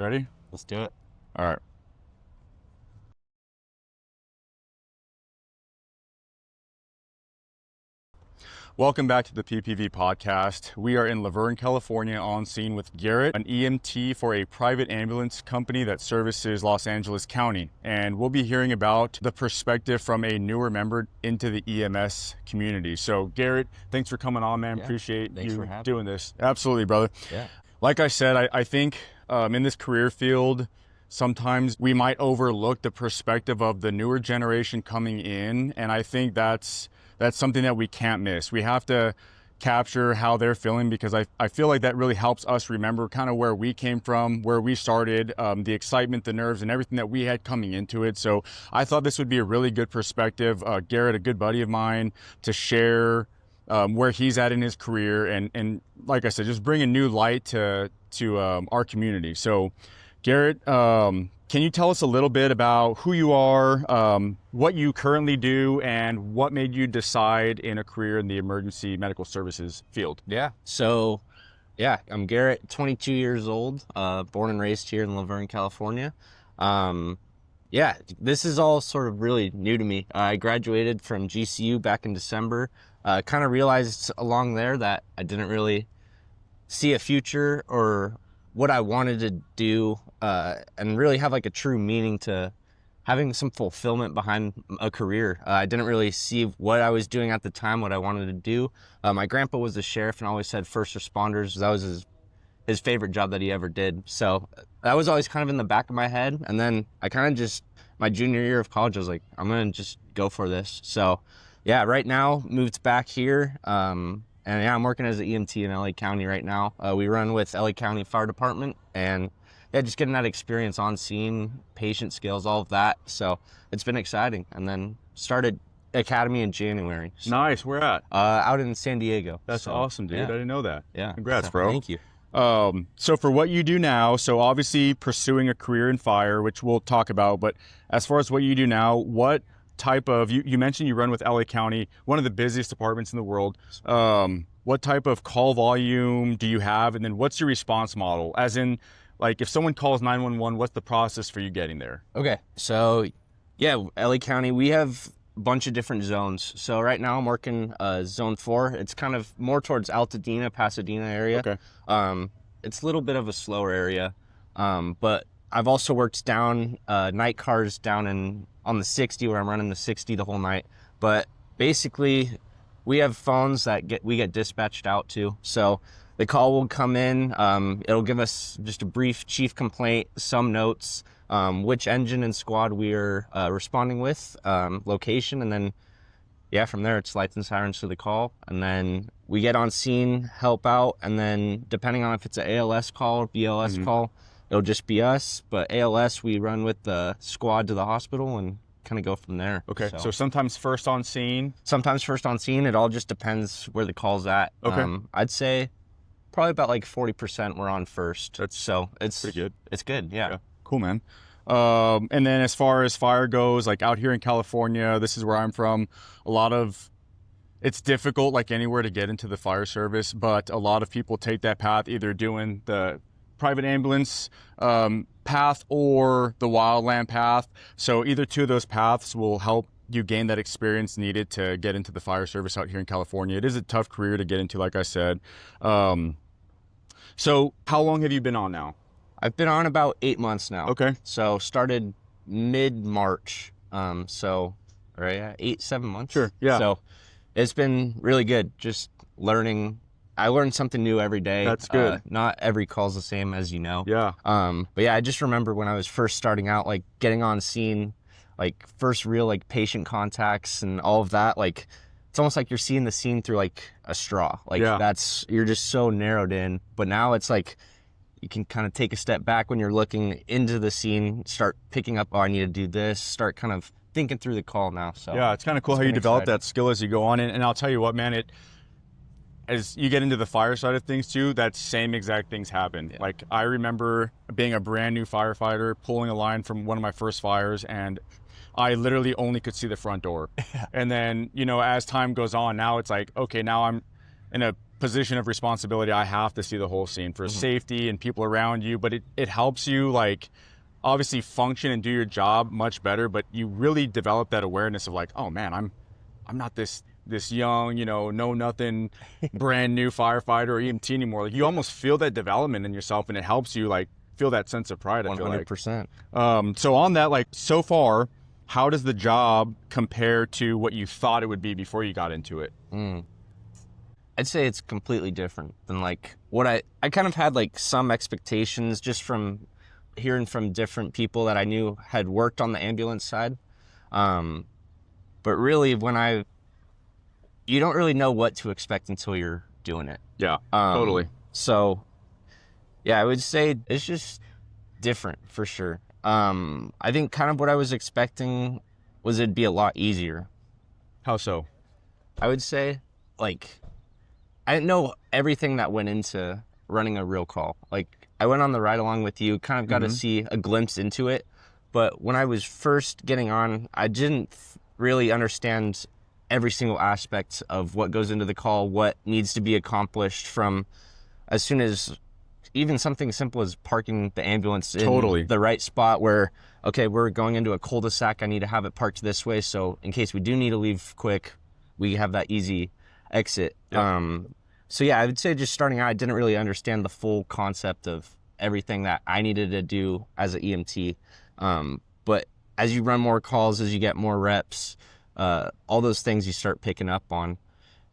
Ready? Let's do it. All right. Welcome back to the PPV podcast. We are in Laverne, California on scene with Garrett, an EMT for a private ambulance company that services Los Angeles County. And we'll be hearing about the perspective from a newer member into the EMS community. So Garrett, thanks for coming on, man. Yeah, Appreciate thanks you for having doing this. Absolutely, brother. Yeah. Like I said, I think in this career field, sometimes we might overlook the perspective of the newer generation coming in. And I think that's something that we can't miss. We have to capture how they're feeling because I feel like that really helps us remember kind of where we came from, where we started, the excitement, the nerves, and everything that we had coming into it. So I thought this would be a really good perspective. Garrett, a good buddy of mine, to share where he's at in his career and like I said, just bring a new light to our community. So Garrett, can you tell us a little bit about who you are, what you currently do, and what made you decide in a career in the emergency medical services field? Yeah. I'm Garrett, 22 years old, born and raised here in Laverne, California. This is all sort of really new to me. I graduated from GCU back in December. Kind of realized along there that I didn't really see a future or what I wanted to do, and really have like a true meaning to having some fulfillment behind a career. I didn't really see what I was doing at the time, what I wanted to do. My grandpa was a sheriff and always said first responders. That was his favorite job that he ever did. So that was always kind of in the back of my head. And then I kind of just, my junior year of college, I was like, I'm going to just go for this. So yeah, right now moved back here. And yeah, I'm working as an EMT in LA County right now. We run with LA County Fire Department, and yeah, just getting that experience on scene, patient skills, all of that. So it's been exciting. And then started academy in January. So, Nice. Where at? out in San Diego. That's So, awesome, dude. yeah. I didn't know that. Yeah. Congrats, So, bro. Thank you. So for what you do now, so obviously pursuing a career in fire, which we'll talk about, but as far as what you do now, what type of, you mentioned you run with LA County, one of the busiest departments in the world. What type of call volume do you have? And then what's your response model? As in, like, if someone calls 911, what's the process for you getting there? Okay. So yeah, LA County, we have a bunch of different zones. So right now I'm working zone 4. It's kind of more towards Altadena, Pasadena area. Okay. It's a little bit of a slower area. But I've also worked down night cars down on the 60 where I'm running the 60 the whole night. But basically we have phones that we get dispatched out to. So the call will come in. It'll give us just a brief chief complaint, some notes, which engine and squad we are responding with, location, and then yeah, from there it's lights and sirens to the call, and then we get on scene, help out, and then depending on if it's an ALS call or BLS call, it'll just be us. But ALS, we run with the squad to the hospital and kind of go from there. Okay. So sometimes first on scene. Sometimes first on scene. It all just depends where the call's at. Okay. I'd say probably about like 40% we're on first. It's pretty good. It's good. Yeah. Cool, man. And then as far as fire goes, like out here in California, this is where I'm from, it's difficult like anywhere to get into the fire service, but a lot of people take that path, either doing the private ambulance path or the wildland path. So either two of those paths will help you gain that experience needed to get into the fire service out here in California. It is a tough career to get into, like I said. So how long have you been on now? I've been on about 8 months now. Okay. So started mid-March. So, right, 7 months. Sure, yeah. So it's been really good. Just learning. I learn something new every day. That's good. Not every call's the same, as you know. Yeah. But yeah, I just remember when I was first starting out, like getting on scene, like first real like patient contacts and all of that. Like it's almost like you're seeing the scene through like a straw. Like you're just so narrowed in. But now it's like you can kind of take a step back when you're looking into the scene, start picking up, oh, I need to do this, start kind of thinking through the call now. So yeah, it's kind of cool how you develop that skill as you go on. And I'll tell you what, man, as you get into the fire side of things too, that same exact things happen. Yeah. Like I remember being a brand new firefighter, pulling a line from one of my first fires, and I literally only could see the front door. And then, as time goes on, now it's like, okay, now I'm in a position of responsibility, I have to see the whole scene for safety and people around you, but it helps you like obviously function and do your job much better, but you really develop that awareness of like, oh man, I'm not this young, know nothing, brand new firefighter or EMT anymore. Like you almost feel that development in yourself, and it helps you like feel that sense of pride. I feel like 100%. So on that, like so far, how does the job compare to what you thought it would be before you got into it? I'd say it's completely different than like what I kind of had like some expectations just from hearing from different people that I knew had worked on the ambulance side. But really you don't really know what to expect until you're doing it. Yeah, totally. So yeah, I would say it's just different for sure. I think kind of what I was expecting was it'd be a lot easier. How so? I would say like I didn't know everything that went into running a real call. Like I went on the ride along with you, kind of got to see a glimpse into it. But when I was first getting on, I didn't really understand every single aspect of what goes into the call, what needs to be accomplished from as soon as even something simple as parking the ambulance in the right spot where, okay, we're going into a cul-de-sac, I need to have it parked this way. So in case we do need to leave quick, we have that easy exit. Yep. So yeah, I would say just starting out, I didn't really understand the full concept of everything that I needed to do as an EMT. But as you run more calls, as you get more reps, all those things you start picking up on,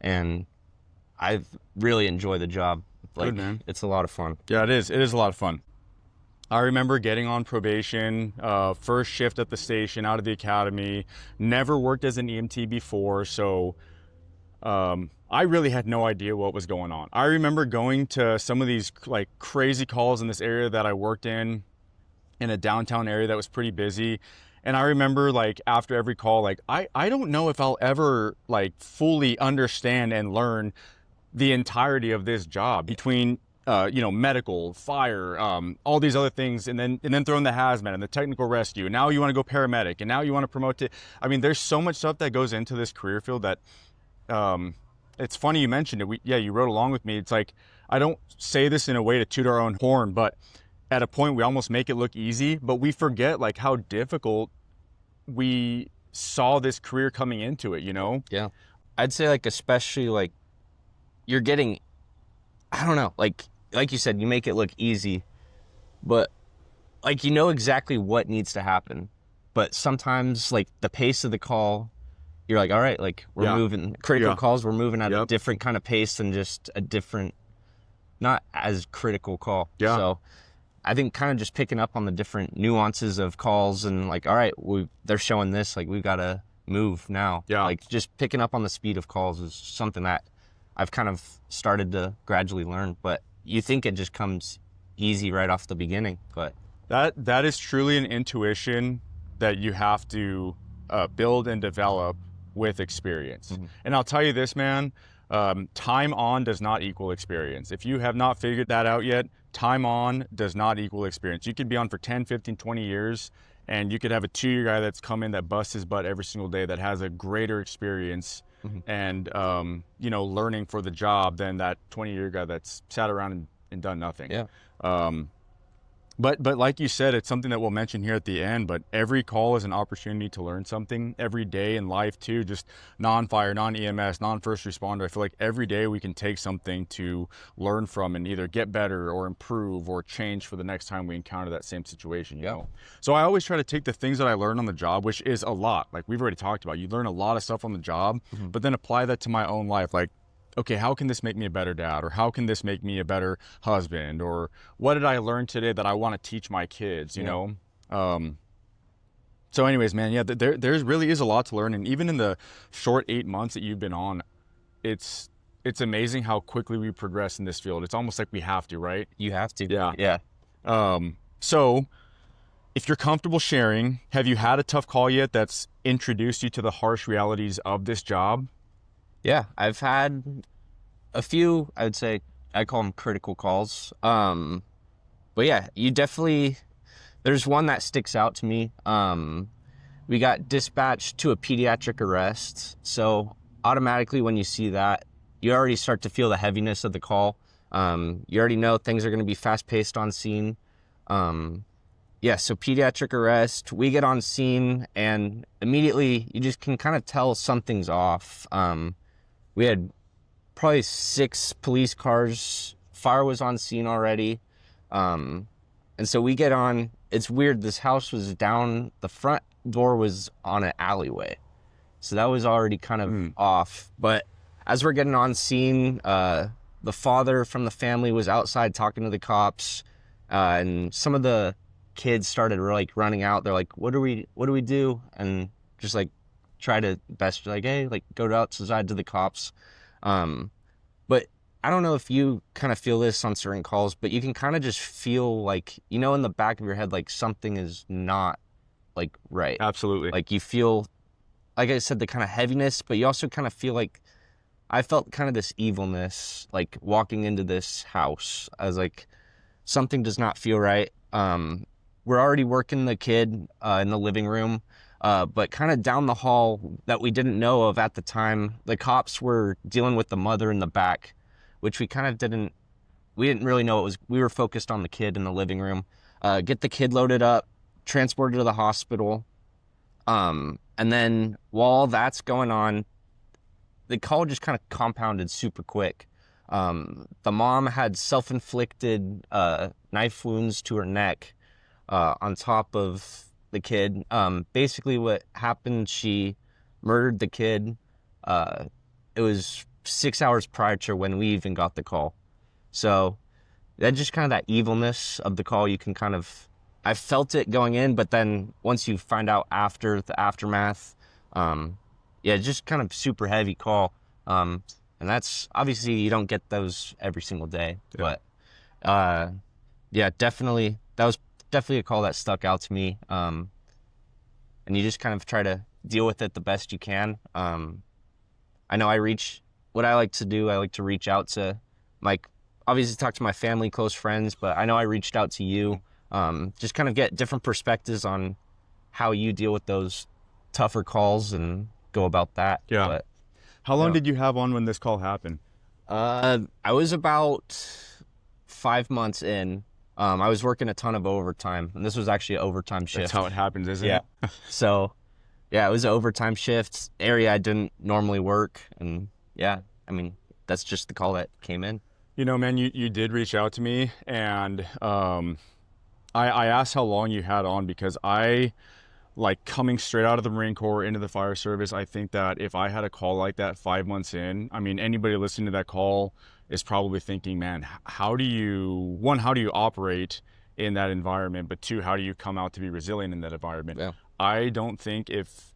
and I've really enjoyed the job. Like, good, man. It's a lot of fun. Yeah, it is. It is a lot of fun. I remember getting on probation, first shift at the station, out of the academy, never worked as an EMT before, so I really had no idea what was going on. I remember going to some of these like crazy calls in this area that I worked in a downtown area that was pretty busy. And I remember like after every call, like I don't know if I'll ever like fully understand and learn the entirety of this job between medical, fire, all these other things, and then throw in the hazmat and the technical rescue. And now you want to go paramedic, and now you want to promote to. I mean, there's so much stuff that goes into this career field that it's funny you mentioned it. You wrote along with me. It's like I don't say this in a way to toot our own horn, but at a point we almost make it look easy, but we forget like how difficult we saw this career coming into it. Yeah, I'd say like especially like you're getting, I don't know, like you said, you make it look easy, but like exactly what needs to happen. But sometimes like the pace of the call, you're like, all right, like we're moving critical calls, we're moving at a different kind of pace than just a different, not as critical call. Yeah. So I think kind of just picking up on the different nuances of calls and like, all right, they're showing this, like we've got to move now. Yeah. Like just picking up on the speed of calls is something that I've kind of started to gradually learn, but you think it just comes easy right off the beginning, but that is truly an intuition that you have to build and develop with experience. Mm-hmm. And I'll tell you this, man, time on does not equal experience. If you have not figured that out yet, time on does not equal experience. You could be on for 10, 15, 20 years, and you could have a 2-year guy that's come in that busts his butt every single day that has a greater experience and learning for the job than that 20-year guy that's sat around and done nothing. Yeah. But like you said, it's something that we'll mention here at the end, but every call is an opportunity to learn something every day in life too, just non-fire, non-EMS, non-first responder. I feel like every day we can take something to learn from and either get better or improve or change for the next time we encounter that same situation, So I always try to take the things that I learned on the job, which is a lot, like we've already talked about. You learn a lot of stuff on the job, but then apply that to my own life. Like, okay, how can this make me a better dad? Or how can this make me a better husband? Or what did I learn today that I want to teach my kids, you know? So anyways, man, there really is a lot to learn. And even in the short 8 months that you've been on, it's amazing how quickly we progress in this field. It's almost like we have to, right? You have to. Yeah. So if you're comfortable sharing, have you had a tough call yet that's introduced you to the harsh realities of this job? Yeah, I've had a few, I would say, I call them critical calls. But yeah, there's one that sticks out to me. We got dispatched to a pediatric arrest. So automatically when you see that, you already start to feel the heaviness of the call. You already know things are going to be fast-paced on scene. Yeah, so pediatric arrest, we get on scene, and immediately you just can kind of tell something's off. We had probably 6 police cars. Fire was on scene already. And so we get on. It's weird. This house was down. The front door was on an alleyway. So that was already kind of off. But as we're getting on scene, the father from the family was outside talking to the cops. And some of the kids started like running out. They're like, what do we do? And just like try to best, like, hey, like go outside to the cops. But I don't know if you kind of feel this on certain calls, but you can kind of just feel like, you know, in the back of your head, like something is not like right. Absolutely. Like you feel, like I said, the kind of heaviness, but you also kind of feel like, I felt kind of this evilness, like walking into this house. I was like, something does not feel right. We're already working the kid in the living room, but kind of down the hall that we didn't know of at the time, the cops were dealing with the mother in the back, which we didn't really know it was. We were focused on the kid in the living room. Get the kid loaded up, transported to the hospital. And then while all that's going on, the call just kind of compounded super quick. The mom had self-inflicted knife wounds to her neck on top of the kid. Basically what happened, she murdered the kid. It was 6 hours prior to when we even got the call. So that just kind of that evilness of the call, you can kind of, I felt it going in, but then once you find out after the aftermath, yeah, just kind of super heavy call. And that's obviously, you don't get those every single day, but yeah, definitely, that was definitely a call that stuck out to me. And you just kind of try to deal with it the best you can. I know what I like to do, I like to reach out to obviously talk to my family, close friends, but I know I reached out to you, just kind of get different perspectives on how you deal with those tougher calls and go about that. Yeah. But, how long did you have on when this call happened? I was about 5 months in. I was working a ton of overtime, and this was actually an overtime shift. That's how it happens, isn't it? So, yeah, it was an overtime shift, area I didn't normally work, and yeah, I mean, that's just the call that came in. You know, man, you did reach out to me, and I asked how long you had on because like coming straight out of the Marine Corps into the fire service, I think that if I had a call like that 5 months in, I mean, anybody listening to that call is probably thinking, man, how do you operate in that environment? But 2, how do you come out to be resilient in that environment? Yeah. I don't think if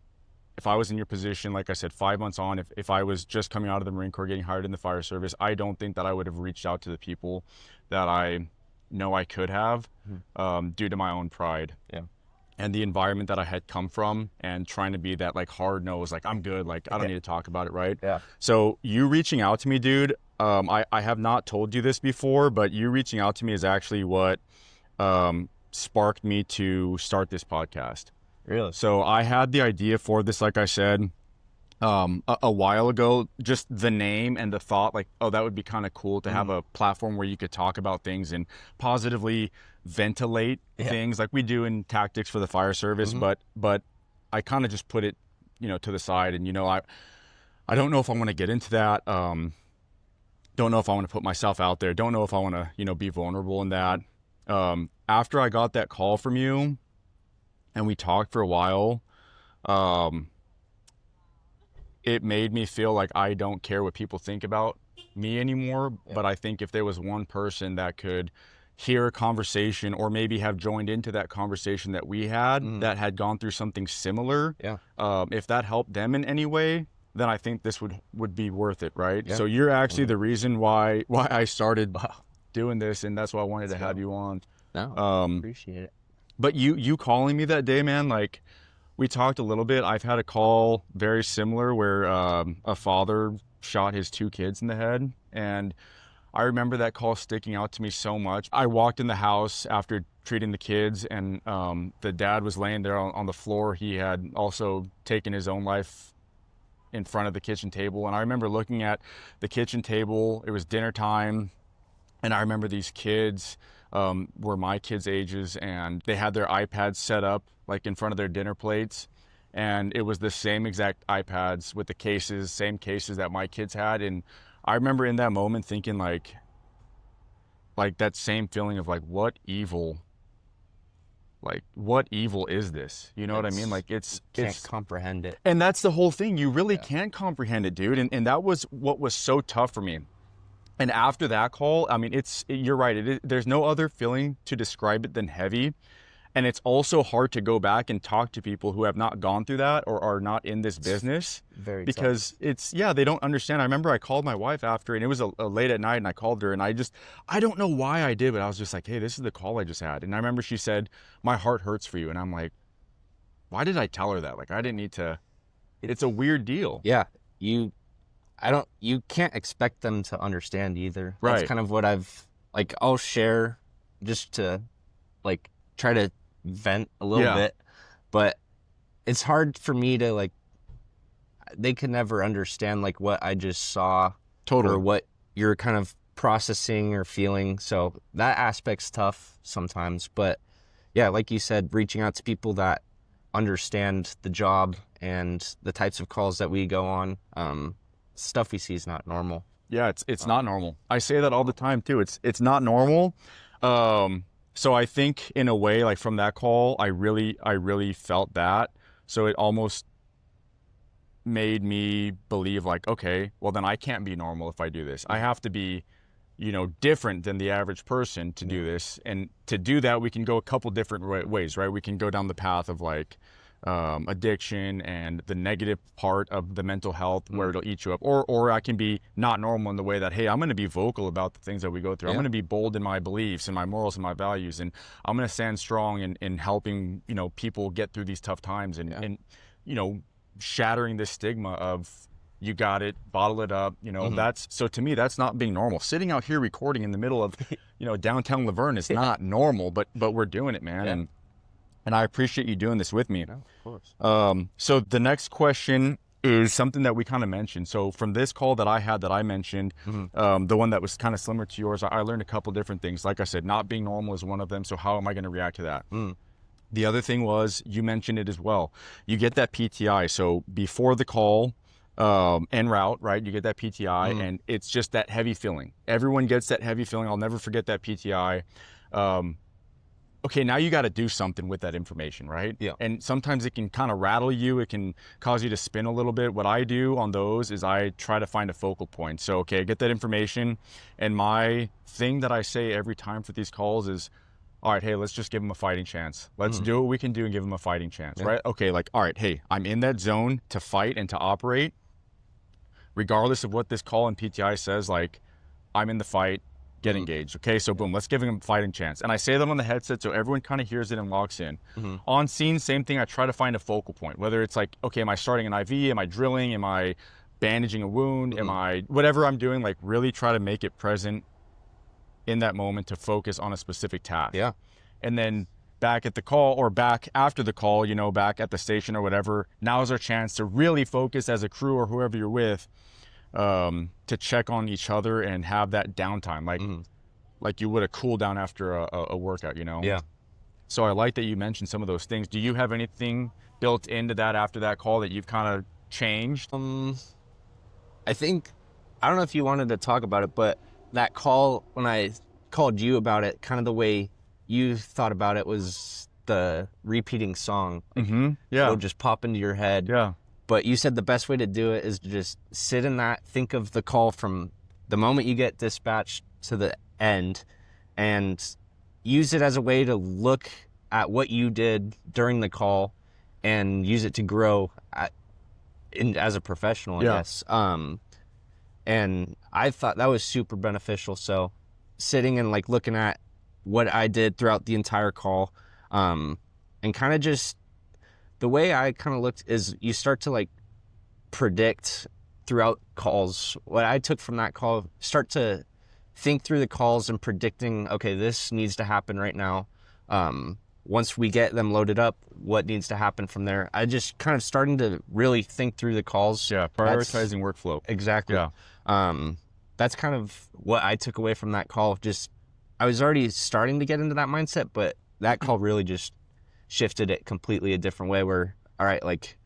I was in your position, like I said, 5 months on, if I was just coming out of the Marine Corps, getting hired in the fire service, I don't think that I would have reached out to the people that I know I could have, due to my own pride. Yeah. And the environment that I had come from, and trying to be that like hard nose, like I'm good, like I don't need to talk about it, right? Yeah. So you reaching out to me, dude, I have not told you this before, but you reaching out to me is actually what sparked me to start this podcast. Really? So I had the idea for this, like I said, a while ago, just the name and the thought, like, oh, that would be kind of cool to have a platform where you could talk about things and positively ventilate things like we do in tactics for the fire service. But I kind of just put it, to the side, and, I don't know if I want to get into that. Don't know if I want to put myself out there. Don't know if I want to, be vulnerable in that. After I got that call from you and we talked for a while, it made me feel like I don't care what people think about me anymore. Yeah. But I think if there was one person that could hear a conversation, or maybe have joined into that conversation that we had, that had gone through something similar, if that helped them in any way, then I think this would be worth it, right? Yeah. So you're actually the reason why I started doing this, and that's why I wanted to have you on. No, appreciate it. But you calling me that day, man, like, we talked a little bit. I've had a call very similar where a father shot his 2 kids in the head, and I remember that call sticking out to me so much. I walked in the house after treating the kids, and the dad was laying there on the floor. He had also taken his own life in front of the kitchen table. And I remember looking at the kitchen table. It was dinner time. And I remember these kids were my kids' ages, and they had their iPads set up like in front of their dinner plates. And it was the same exact iPads with the cases, same cases that my kids had. And I remember in that moment thinking like that same feeling of like, what evil is this? You know what I mean? Like Can't comprehend it. And that's the whole thing. You really can't comprehend it, dude. And that was what was so tough for me. And after that call, I mean, you're right. There's no other feeling to describe it than heavy. And it's also hard to go back and talk to people who have not gone through that or are not in this business. Very because tough. They don't understand. I remember I called my wife after, and it was a late at night, and I called her, and I don't know why I did, but I was just like, hey, this is the call I just had. And I remember she said, my heart hurts for you. And I'm like, why did I tell her that? Like, I didn't need to. It's a weird deal. Yeah. You can't expect them to understand either. Right. That's kind of what I'll share just to like try to vent a little bit, but it's hard for me to like, they can never understand like what I just saw or what you're kind of processing or feeling. So that aspect's tough sometimes, but yeah, like you said, reaching out to people that understand the job and the types of calls that we go on, stuff we see is not normal. Yeah, it's not normal. I say that all the time too. It's not normal. So I think in a way, like from that call, I really felt that. So it almost made me believe like, okay, well then I can't be normal if I do this. I have to be, different than the average person to do this. And to do that, we can go a couple different ways, right? We can go down the path of like, addiction and the negative part of the mental health where it'll eat you up, or I can be not normal in the way that, hey, I'm going to be vocal about the things that we go through. I'm going to be bold in my beliefs and my morals and my values, and I'm going to stand strong in helping people get through these tough times and shattering this stigma of you got it, bottle it up, that's, so to me, that's not being normal. Sitting out here recording in the middle of downtown Laverne is not normal, but we're doing it, man. And I appreciate you doing this with me. No, of course. So the next question is something that we kind of mentioned. So from this call that I had that I mentioned, the one that was kind of similar to yours, I learned a couple different things. Like I said, not being normal is one of them. So how am I going to react to that? The other thing was, you mentioned it as well. You get that PTI. So before the call, en route, right? You get that PTI and it's just that heavy feeling. Everyone gets that heavy feeling. I'll never forget that PTI. Okay, now you got to do something with that information, right? Yeah. And sometimes it can kind of rattle you. It can cause you to spin a little bit. What I do on those is I try to find a focal point. So, okay, I get that information. And my thing that I say every time for these calls is, all right, hey, let's just give them a fighting chance. Let's do what we can do and give them a fighting chance, right? Okay, like, all right, hey, I'm in that zone to fight and to operate. Regardless of what this call and PTI says, like, I'm in the fight. Get engaged. Okay, so boom, let's give him a fighting chance. And I say that on the headset so everyone kind of hears it and locks in. On scene, same thing. I try to find a focal point, whether it's like, okay, am I starting an IV? Am I drilling? Am I bandaging a wound? Am I, whatever I'm doing, like really try to make it present in that moment to focus on a specific task. Yeah. And then back at the call or back after the call, back at the station or whatever, now is our chance to really focus as a crew or whoever you're with, to check on each other and have that downtime, like you would a cool down after a workout, Yeah. So I like that you mentioned some of those things. Do you have anything built into that after that call that you've kind of changed? I think, I don't know if you wanted to talk about it, but that call, when I called you about it, kind of the way you thought about it was the repeating song. Yeah. It'll just pop into your head. Yeah. But you said the best way to do it is to just sit in that, think of the call from the moment you get dispatched to the end, and use it as a way to look at what you did during the call and use it to grow as a professional, I guess. And I thought that was super beneficial. So sitting and like looking at what I did throughout the entire call, and kind of just the way I kind of looked is you start to like predict throughout calls. What I took from that call, start to think through the calls and predicting, okay, this needs to happen right now. Once we get them loaded up, what needs to happen from there. I just kind of starting to really think through the calls. Yeah, prioritizing workflow. Exactly. Yeah. That's kind of what I took away from that call. Just, I was already starting to get into that mindset, but that call really just shifted it completely a different way where, all right, like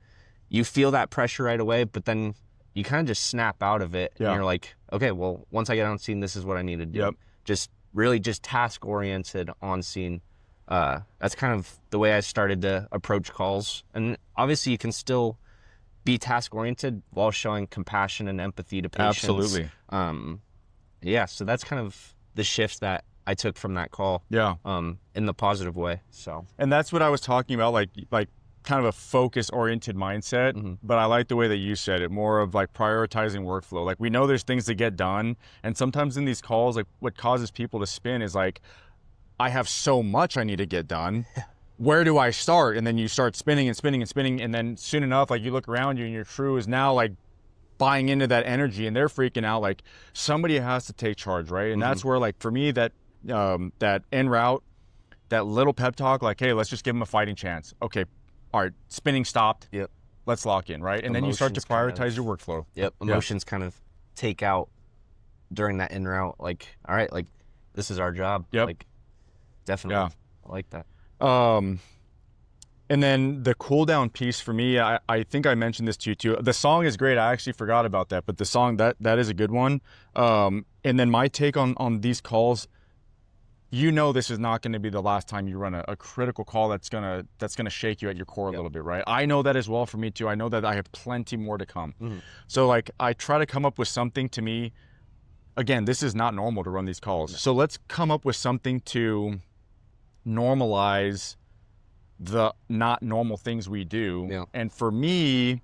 you feel that pressure right away, but then you kind of just snap out of it and you're like, okay, well, once I get on scene, this is what I need to do. Yep. Just really just task oriented on scene. That's kind of the way I started to approach calls. And obviously you can still be task oriented while showing compassion and empathy to patients. Absolutely. Yeah. So that's kind of the shift that I took from that call. Yeah. In the positive way. So, and that's what I was talking about, like kind of a focus oriented mindset. Mm-hmm. But I like the way that you said it, more of like prioritizing workflow. Like we know there's things to get done. And sometimes in these calls, like what causes people to spin is like, I have so much I need to get done. Where do I start? And then you start spinning and spinning and spinning. And then soon enough, like you look around you and your crew is now like buying into that energy and they're freaking out. Like somebody has to take charge, right? And that's where, like, for me, that en route, that little pep talk, like, hey, let's just give them a fighting chance. Okay, all right, spinning stopped. Yep. Let's lock in, right? And then you start to prioritize your workflow. Yep. Emotions kind of take out during that en route. Like, all right, like this is our job. Yep. Like, definitely. Yeah. I like that. And then the cool down piece for me, I think I mentioned this to you too. The song is great. I actually forgot about that, but the song, that is a good one. And then my take on these calls, you know, this is not going to be the last time you run a critical call that's gonna shake you at your core a little bit, right? I know that as well for me too. I know that I have plenty more to come. So like I try to come up with something. To me, again, this is not normal to run these calls. So let's come up with something to normalize the not normal things we do. Yeah. And for me,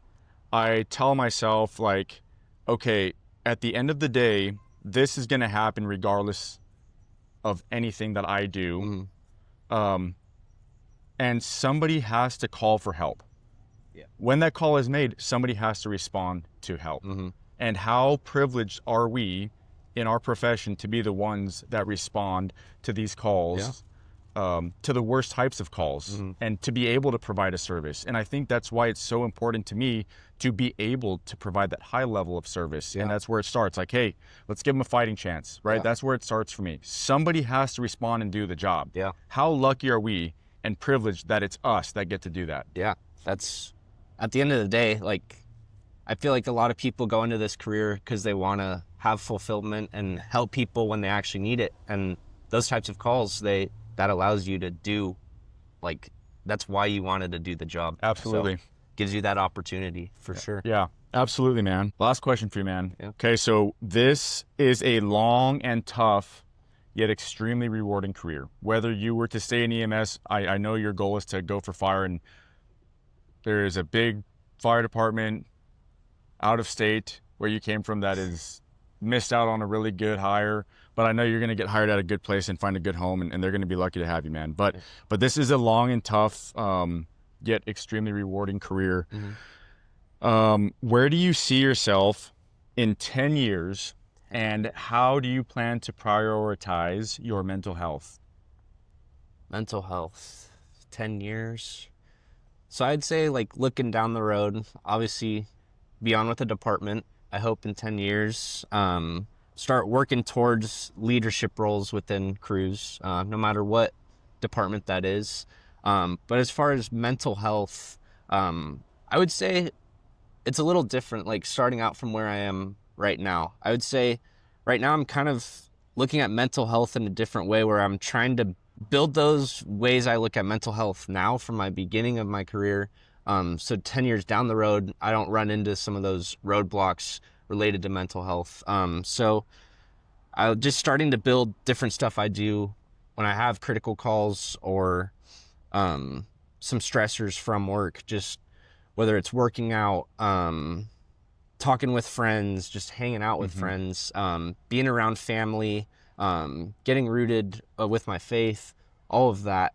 I tell myself, like, okay, at the end of the day, this is going to happen regardless of anything that I do. And somebody has to call for help. Yeah. When that call is made, somebody has to respond to help. And how privileged are we in our profession to be the ones that respond to these calls, to the worst types of calls, and to be able to provide a service. And I think that's why it's so important to me to be able to provide that high level of service. And that's where it starts. Like, hey, let's give them a fighting chance, right? That's where it starts for me. Somebody has to respond and do the job. Yeah. How lucky are we and privileged that it's us that get to do that? Yeah. That's, at the end of the day, like, I feel like a lot of people go into this career because they want to have fulfillment and help people when they actually need it. And those types of calls, that allows you to do, like, that's why you wanted to do the job. Absolutely. So, gives you that opportunity for sure. Yeah, absolutely, man. Last question for you, man. Yeah. Okay, so this is a long and tough, yet extremely rewarding career. Whether you were to stay in EMS, I know your goal is to go for fire, and there is a big fire department out of state where you came from that is missed out on a really good hire, but I know you're going to get hired at a good place and find a good home, and they're going to be lucky to have you, man. But this is a long and tough, yet extremely rewarding career. Where do you see yourself in 10 years, and how do you plan to prioritize your mental health? Mental health, 10 years. So I'd say, like, looking down the road, obviously be on with the department. I hope in 10 years, start working towards leadership roles within crews, no matter what department that is. But as far as mental health, I would say it's a little different, like starting out from where I am right now. I would say right now I'm kind of looking at mental health in a different way, where I'm trying to build those ways I look at mental health now from my beginning of my career. So 10 years down the road, I don't run into some of those roadblocks related to mental health. So I'm just starting to build different stuff I do when I have critical calls or some stressors from work, just whether it's working out, talking with friends, just hanging out with friends, being around family, getting rooted with my faith, all of that.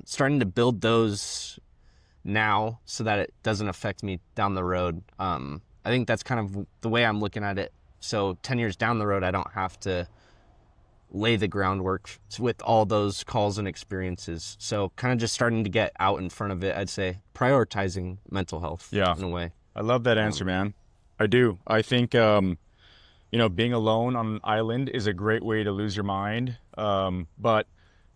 Starting to build those now so that it doesn't affect me down the road. I think that's kind of the way I'm looking at it. So 10 years down the road, I don't have to lay the groundwork with all those calls and experiences. So kind of just starting to get out in front of it, I'd say prioritizing mental health in a way. I love that answer, man. I do. I think, being alone on an island is a great way to lose your mind. But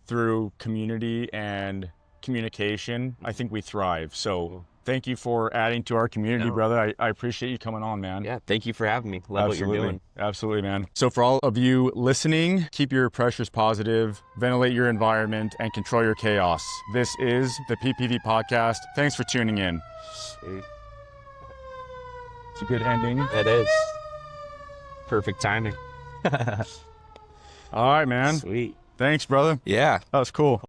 through community and communication, I think we thrive. So thank you for adding to our community, brother. I appreciate you coming on, man. Yeah, thank you for having me. Love what you're doing. Absolutely, man. So for all of you listening, keep your pressures positive, ventilate your environment, and control your chaos. This is the PPV Podcast. Thanks for tuning in. Sweet. It's a good ending. It is. Perfect timing. All right, man. Sweet. Thanks, brother. Yeah. That was cool.